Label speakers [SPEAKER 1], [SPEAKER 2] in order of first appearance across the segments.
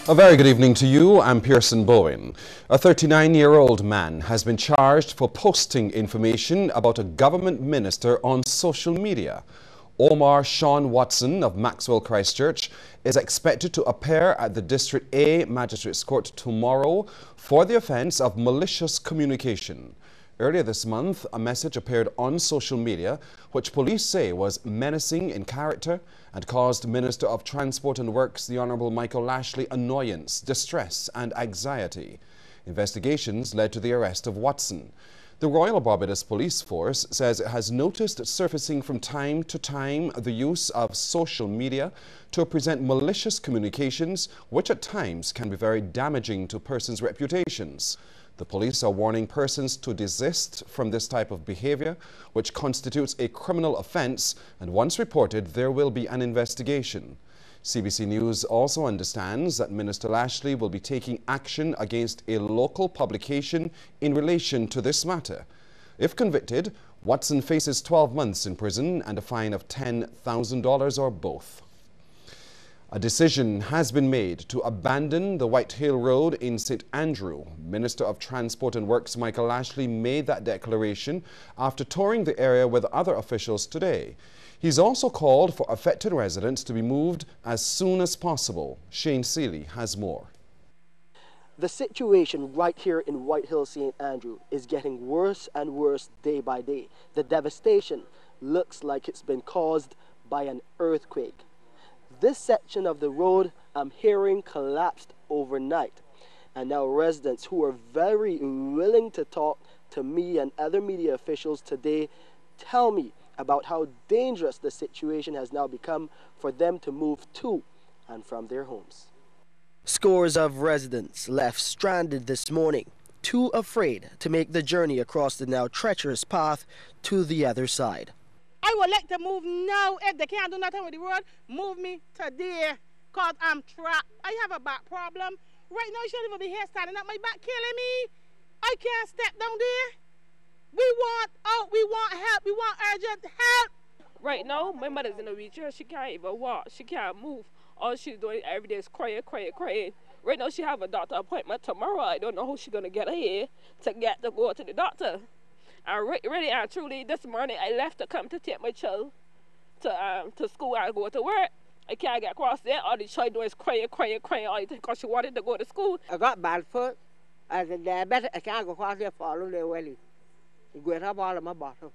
[SPEAKER 1] A very good evening to you. I'm Pearson Bowen. A 39-year-old man has been charged for posting information about a government minister on social media. Omar Sean Watson of Maxwell Christchurch is expected to appear at the District A Magistrates Court tomorrow for the offence of malicious communication. Earlier this month, a message appeared on social media which police say was menacing in character and caused Minister of Transport and Works, the Honourable Michael Lashley, annoyance, distress and anxiety. Investigations led to the arrest of Watson. The Royal Barbados Police Force says it has noticed surfacing from time to time the use of social media to present malicious communications which at times can be very damaging to persons' reputations. The police are warning persons to desist from this type of behavior, which constitutes a criminal offence, and once reported, there will be an investigation. CBC News also understands that Minister Lashley will be taking action against a local publication in relation to this matter. If convicted, Watson faces 12 months in prison and a fine of $10,000 or both. A decision has been made to abandon the White Hill Road in St. Andrew. Minister of Transport and Works Michael Lashley made that declaration after touring the area with other officials today. He's also called for affected residents to be moved as soon as possible. Shane Seeley has more.
[SPEAKER 2] The situation right here in White Hill, St. Andrew is getting worse and worse day by day. The devastation looks like it's been caused by an earthquake. This section of the road, I'm hearing, collapsed overnight. And now residents who are very willing to talk to me and other media officials today tell me about how dangerous the situation has now become for them to move to and from their homes. Scores of residents left stranded this morning, too afraid to make the journey across the now treacherous path to the other side.
[SPEAKER 3] I would like to move now. If they can't do nothing with the road, move me to there, because I'm trapped. I have a back problem. Right now, you shouldn't even be here standing up. My back killing me. I can't step down there. We want out. We want help. We want urgent help.
[SPEAKER 4] Right now, my mother's in a wheelchair. She can't even walk. She can't move. All she's doing every day is crying, crying, crying. Right now, she have a doctor appointment tomorrow. I don't know how she's going to get her here to go to the doctor. And really and truly, this morning I left to come to take my child to school and go to work. I can't get across there. All the child doing is crying, crying, crying all the time because she wanted to go to school.
[SPEAKER 5] I got bad foot. As a diabetic, I can't go across there, follow their welly. You go up all of my bottom.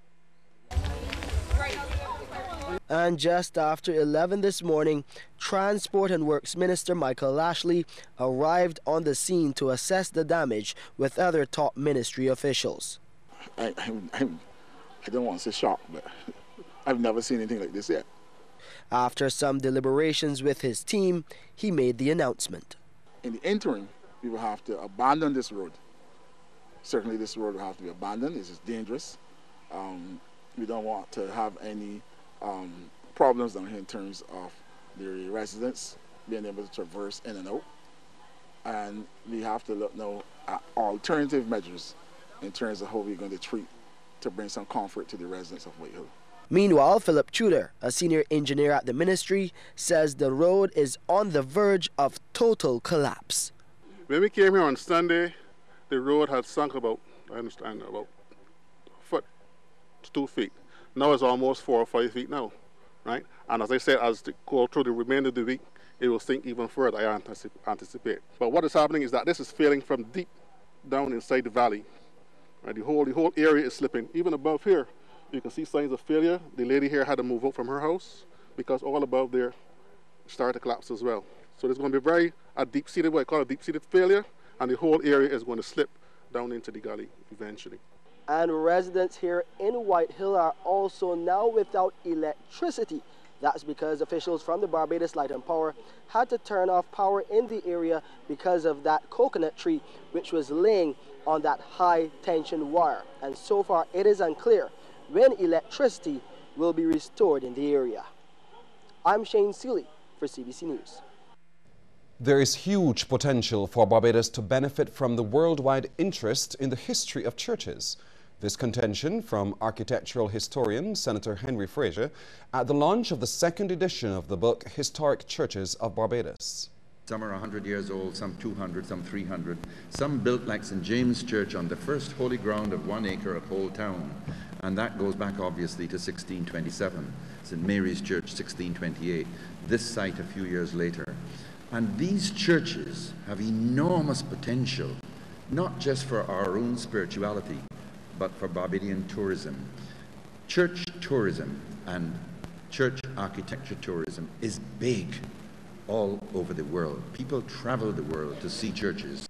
[SPEAKER 2] And just after 11 this morning, Transport and Works Minister Michael Lashley arrived on the scene to assess the damage with other top ministry officials.
[SPEAKER 6] I don't want to say shocked, but I've never seen anything like this yet.
[SPEAKER 2] After some deliberations with his team, he made the announcement.
[SPEAKER 6] In the interim, we will have to abandon this road. Certainly this road will have to be abandoned. This is dangerous. We don't want to have any problems down here in terms of the residents being able to traverse in and out. And we have to look now at alternative measures in terms of how we're going to treat to bring some comfort to the residents of White Hill.
[SPEAKER 2] Meanwhile, Philip Tudor, a senior engineer at the ministry, says the road is on the verge of total collapse.
[SPEAKER 7] When we came here on Sunday, the road had sunk about a foot to 2 feet. Now it's almost 4 or 5 feet now, right? And as I said, as they go through the remainder of the week, it will sink even further, I anticipate. But what is happening is that this is failing from deep down inside the valley. Right, the whole area is slipping. Even above here, you can see signs of failure. The lady here had to move out from her house because all above there started to collapse as well. So there's going to be a deep-seated, what I call a deep-seated failure, and the whole area is going to slip down into the gully eventually.
[SPEAKER 2] And residents here in White Hill are also now without electricity. That's because officials from the Barbados Light and Power had to turn off power in the area because of that coconut tree which was laying on that high tension wire. And so far it is unclear when electricity will be restored in the area. I'm Shane Seeley for CBC News.
[SPEAKER 1] There is huge potential for Barbados to benefit from the worldwide interest in the history of churches. This contention from architectural historian Senator Henry Fraser at the launch of the second edition of the book Historic Churches of Barbados.
[SPEAKER 8] Some are 100 years old, some 200, some 300. Some built like St. James Church on the first holy ground of 1 acre of Whole Town. And that goes back obviously to 1627. St. Mary's Church, 1628. This site a few years later. And these churches have enormous potential, not just for our own spirituality, but for Barbadian tourism. Church tourism and church architecture tourism is big all over the world. People travel the world to see churches.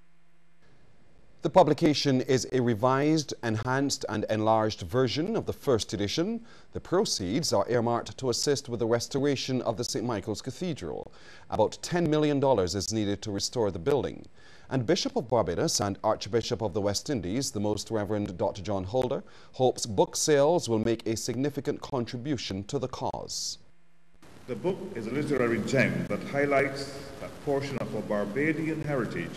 [SPEAKER 1] The publication is a revised, enhanced and enlarged version of the first edition. The proceeds are earmarked to assist with the restoration of the St. Michael's Cathedral. About $10 million is needed to restore the building. And Bishop of Barbados and Archbishop of the West Indies, the Most Reverend Dr. John Holder, hopes book sales will make a significant contribution to the cause.
[SPEAKER 9] The book is a literary gem that highlights that portion of our Barbadian heritage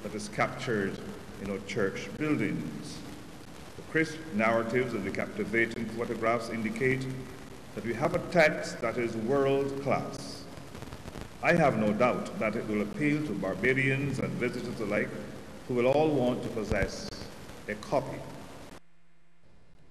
[SPEAKER 9] that is captured in our church buildings. The crisp narratives and the captivating photographs indicate that we have a text that is world class. I have no doubt that it will appeal to Barbadians and visitors alike who will all want to possess a copy.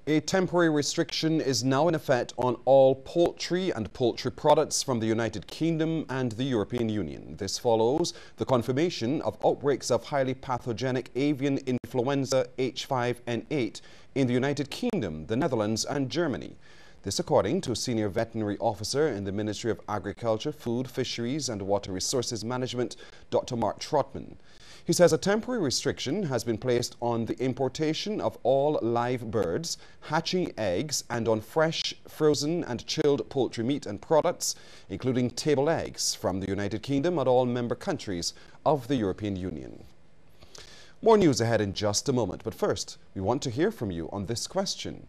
[SPEAKER 1] A temporary restriction is now in effect on all poultry and poultry products from the United Kingdom and the European Union. This follows the confirmation of outbreaks of highly pathogenic avian influenza H5N8 in the United Kingdom, the Netherlands and Germany. This according to a senior veterinary officer in the Ministry of Agriculture, Food, Fisheries and Water Resources Management, Dr. Mark Trotman. He says a temporary restriction has been placed on the importation of all live birds, hatching eggs, and on fresh, frozen and chilled poultry meat and products, including table eggs, from the United Kingdom and all member countries of the European Union. More news ahead in just a moment, but first, we want to hear from you on this question.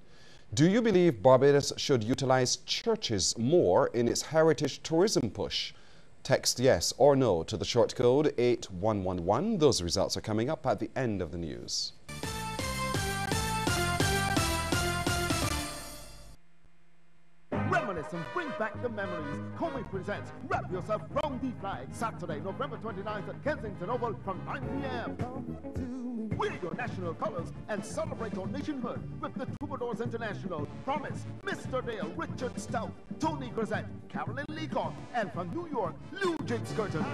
[SPEAKER 1] Do you believe Barbados should utilize churches more in its heritage tourism push? Text yes or no to the short code 8111. Those results are coming up at the end of the news.
[SPEAKER 10] Reminisce and bring back the memories. Comey presents Wrap Yourself Round the Flag, Saturday, November 29th at Kensington Oval from 9 p.m. Wear your national colors and celebrate our nationhood with the Troubadours International. Promise, Mr. Dale, Richard Stout, Tony Grisette, Carolyn Leacock, and from New York, Lou Jake Skirton.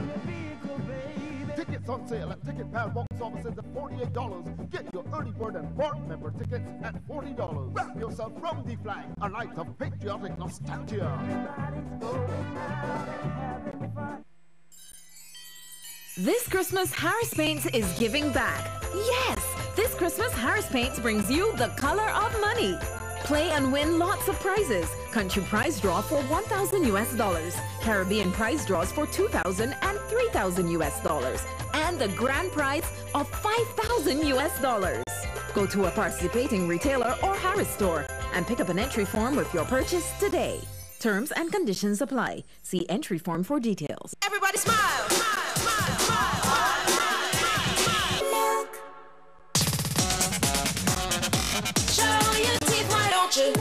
[SPEAKER 10] Tickets on sale at Ticket Pal box offices at $48. Get your early bird and board member tickets at $40. Wrap yourself round the flag, a night of patriotic nostalgia.
[SPEAKER 11] This Christmas, Harris Paints is giving back. Yes! This Christmas, Harris Paints brings you the color of money. Play and win lots of prizes. Country prize draw for $1,000 US, Caribbean prize draws for $2,000 and $3,000 US, and the grand prize of $5,000 US. Go to a participating retailer or Harris store and pick up an entry form with your purchase today. Terms and conditions apply. See entry form for details.
[SPEAKER 12] Everybody smile, smile, smile, smile, smile. Show your teeth, why don't you?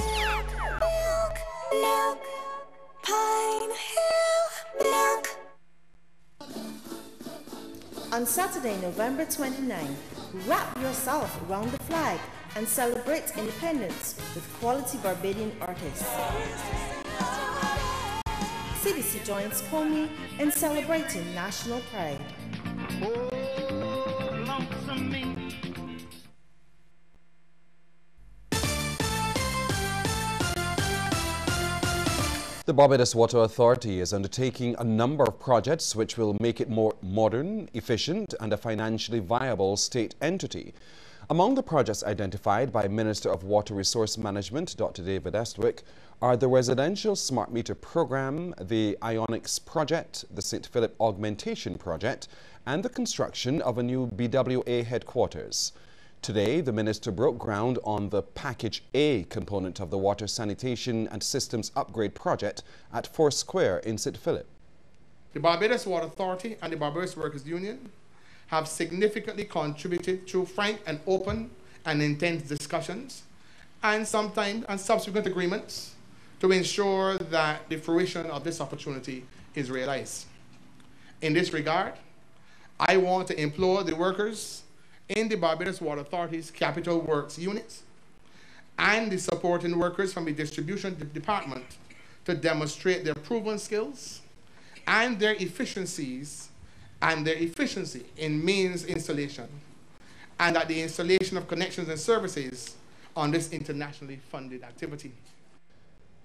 [SPEAKER 12] Milk, Pine Hill milk.
[SPEAKER 13] On Saturday, November 29th, wrap yourself around the flag and celebrate independence with quality Barbadian artists. CBC joins Comey in celebrating national pride.
[SPEAKER 12] Oh, lonesome me.
[SPEAKER 1] The Barbados Water Authority is undertaking a number of projects which will make it more modern, efficient and a financially viable state entity. Among the projects identified by Minister of Water Resource Management, Dr. David Estwick, are the Residential Smart Meter Program, the Ionics Project, the St. Philip Augmentation Project, and the construction of a new BWA headquarters. Today, the Minister broke ground on the Package A component of the Water Sanitation and Systems Upgrade Project at Foursquare in St. Philip.
[SPEAKER 14] The Barbados Water Authority and the Barbados Workers Union have significantly contributed through frank and open and intense discussions and sometimes subsequent agreements to ensure that the fruition of this opportunity is realized. In this regard, I want to implore the workers in the Barbados Water Authority's Capital Works units and the supporting workers from the distribution department to demonstrate their proven skills and their efficiencies and their efficiency in means installation, and at the installation of connections and services on this internationally funded activity.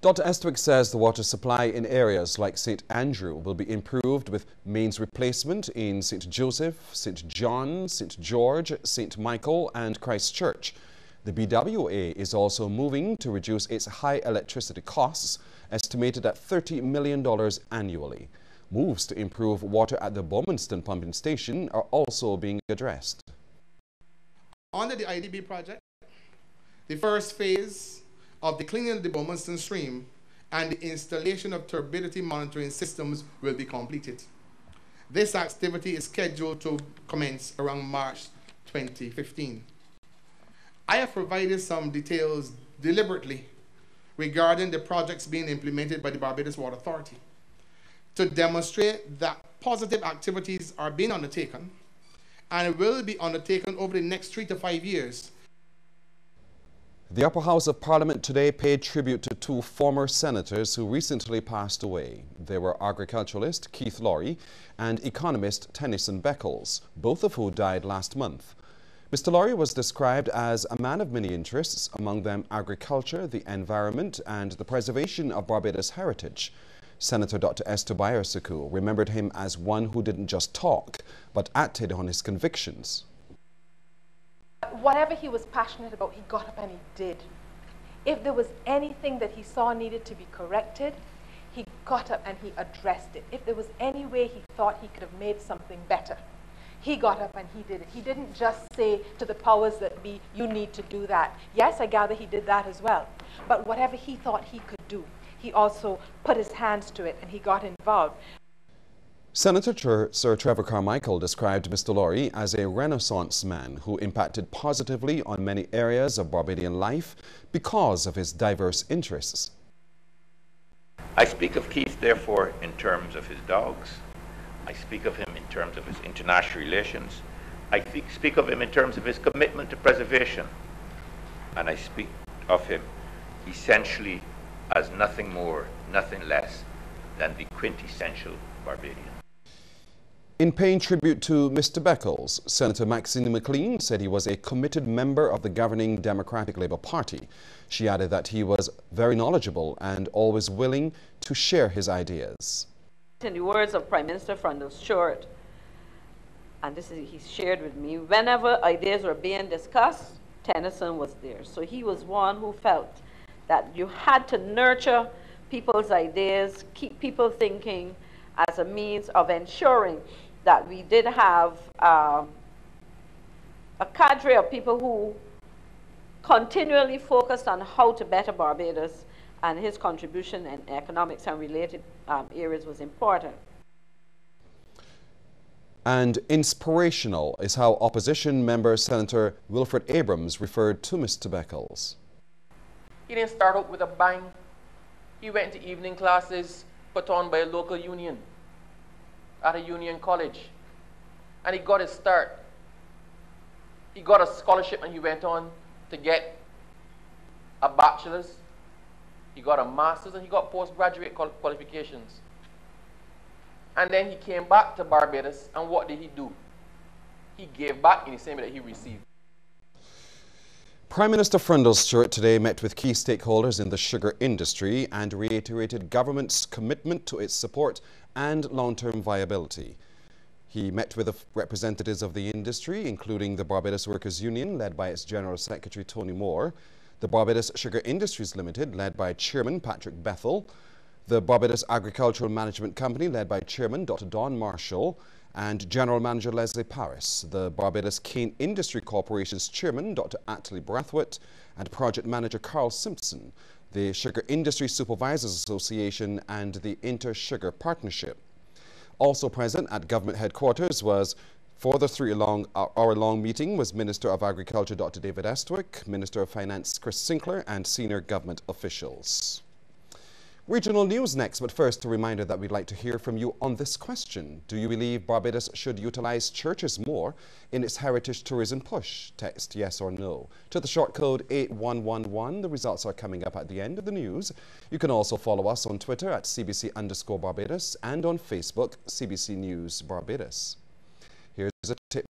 [SPEAKER 1] Dr. Estwick says the water supply in areas like St. Andrew will be improved with mains replacement in St. Joseph, St. John, St. George, St. Michael and Christchurch. The BWA is also moving to reduce its high electricity costs, estimated at $30 million annually. Moves to improve water at the Bowmanston pumping station are also being addressed.
[SPEAKER 14] Under the IDB project, the first phase of the cleaning of the Bowmanston stream and the installation of turbidity monitoring systems will be completed. This activity is scheduled to commence around March 2015. I have provided some details deliberately regarding the projects being implemented by the Barbados Water Authority to demonstrate that positive activities are being undertaken and will be undertaken over the next 3 to 5 years.
[SPEAKER 1] The Upper House of Parliament today paid tribute to 2 former senators who recently passed away. They were agriculturalist Keith Laurie and economist Tennyson Beckles, both of who died last month. Mr. Laurie was described as a man of many interests, among them agriculture, the environment and the preservation of Barbados heritage. Senator Dr. Esther Bayersuku remembered him as one who didn't just talk, but acted on his convictions.
[SPEAKER 15] Whatever he was passionate about, he got up and he did. If there was anything that he saw needed to be corrected, he got up and he addressed it. If there was any way he thought he could have made something better, he got up and he did it. He didn't just say to the powers that be, you need to do that. Yes, I gather he did that as well. But whatever he thought he could do, he also put his hands to it and he got involved.
[SPEAKER 1] Senator Sir Trevor Carmichael described Mr. Laurie as a Renaissance man who impacted positively on many areas of Barbadian life because of his diverse interests.
[SPEAKER 16] I speak of Keith, therefore, in terms of his dogs. I speak of him in terms of his international relations. I speak of him in terms of his commitment to preservation. And I speak of him essentially as nothing more, nothing less than the quintessential Barbadian.
[SPEAKER 1] In paying tribute to Mr. Beckles, Senator Maxine McLean said he was a committed member of the governing Democratic Labour Party. She added that he was very knowledgeable and always willing to share his ideas.
[SPEAKER 17] In the words of Prime Minister Frundle Stewart, and this is he shared with me, whenever ideas were being discussed, Tennyson was there. So he was one who felt that you had to nurture people's ideas, keep people thinking as a means of ensuring that we did have a cadre of people who continually focused on how to better Barbados, and his contribution in economics and related areas was important.
[SPEAKER 1] And inspirational is how opposition member Senator Wilfred Abrams referred to Mr. Beckles.
[SPEAKER 18] He didn't start out with a bang. He went to evening classes put on by a local union at a union college, and he got his start. He got a scholarship and he went on to get a bachelor's, he got a master's, and he got postgraduate qualifications. And then he came back to Barbados, and what did he do? He gave back in the same way that he received.
[SPEAKER 1] Prime Minister Frundle Stewart today met with key stakeholders in the sugar industry and reiterated government's commitment to its support and long-term viability. He met with the representatives of the industry, including the Barbados Workers Union, led by its General Secretary Tony Moore, the Barbados Sugar Industries Limited, led by Chairman Patrick Bethel, the Barbados Agricultural Management Company, led by Chairman Dr. Don Marshall, and General Manager Leslie Paris, the Barbados Cane Industry Corporation's Chairman Dr. Atlee Brathwaite, and Project Manager Carl Simpson, the Sugar Industry Supervisors Association, and the Inter-Sugar Partnership. Also present at government headquarters was, for the 3-hour-long meeting, was Minister of Agriculture Dr. David Estwick, Minister of Finance Chris Sinclair, and senior government officials. Regional news next, but first a reminder that we'd like to hear from you on this question. Do you believe Barbados should utilize churches more in its heritage tourism push? Text yes or no to the short code 8111. The results are coming up at the end of the news. You can also follow us on Twitter at CBC_Barbados and on Facebook, CBC News Barbados. Here's a tip